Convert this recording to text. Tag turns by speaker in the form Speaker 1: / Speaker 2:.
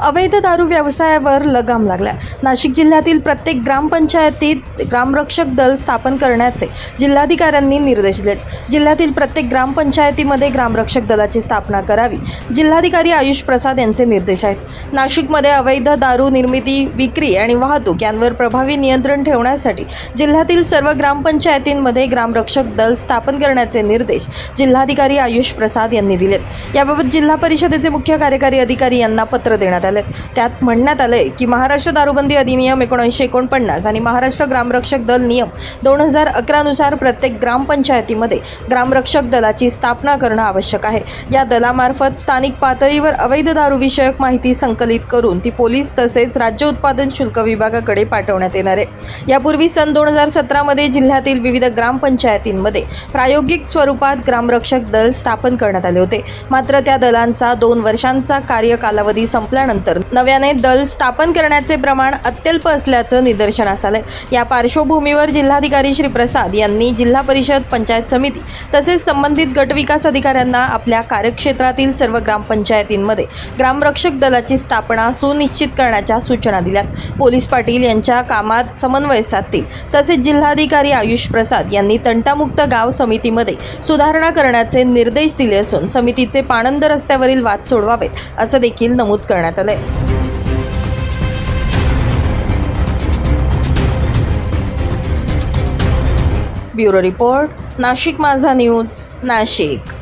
Speaker 1: अवैध दारू व्यवसायावर लगाम लागला। नाशिक जिल्ह्यातील प्रत्येक ग्रामपंचायतीत ग्रामरक्षक दल स्थापन करण्याचे जिल्हाधिकाऱ्यांनी निर्देश दिले। जिल्ह्यातील प्रत्येक ग्रामपंचायतीमध्ये ग्रामरक्षक दलाची स्थापना करावी, जिल्हाधिकारी आयुष प्रसाद यांचे निर्देश आहेत। नाशिकमध्ये अवैध दारू निर्मिती, विक्री आणि वाहतूक यांवर प्रभावी नियंत्रण ठेवण्यासाठी जिल्ह्यातील सर्व ग्रामपंचायतींमध्ये ग्रामरक्षक दल स्थापन करण्याचे निर्देश जिल्हाधिकारी आयुष प्रसाद यांनी दिलेत। याबाबत जिल्हा परिषदेचे मुख्य कार्यकारी अधिकारी यांना पत्र देण्यात आले। त्यात म्हणण्यात आले की महाराष्ट्र दारूबंदी अधिनियम 1949 आणि महाराष्ट्र ग्रामरक्षक दल नियम 2011 नुसार प्रत्येक ग्रामपंचायतीमध्ये ग्रामरक्षक दलाची स्थापना करणे आवश्यक आहे। या दलामार्फत स्थानिक पातळीवर अवैध दारू विषयक माहिती संकलित करून ती पोलीस तसेच राज्य उत्पादन शुल्क विभागाकडे पाठवण्यात येणार आहे। यापूर्वी सन 2017 मध्ये जिल्ह्यातील विविध ग्रामपंचायतींमध्ये प्रायोगिक स्वरूपात ग्रामरक्षक दल स्थापन करण्यात आले होते। मात्र त्या दलांचा 2 वर्षांचा कार्यकालावधी संपल्यानंतर नव्याने दल स्थापन करण्याचे प्रमाण अत्यल्प असल्याचं निदर्शनास आले। या पार्श्वभूमीवर जिल्हाधिकारी श्री प्रसाद यांनी जिल्हा परिषद, पंचायत समिती तसेच संबंधित गट विकास अधिकाऱ्यांना आपल्या कार्यक्षेत्रातील सर्व ग्रामपंचायतींमध्ये ग्रामरक्षक दलाची स्थापना सुनिश्चित करण्याच्या सूचना दिल्यात। पोलीस पाटील यांच्या कामात समन्वय साधतील तसेच जिल्हाधिकारी आयुष प्रसाद यांनी तंटामुक्त गाव समितीमध्ये सुधारणा करण्याचे निर्देश दिले असून समितीचे पाणंद रस्त्यावरील वाद सोडवावेत असं देखील नमूद करण्यात आले। ब्युरो रिपोर्ट, नाशिक माझा न्यूज, नाशिक।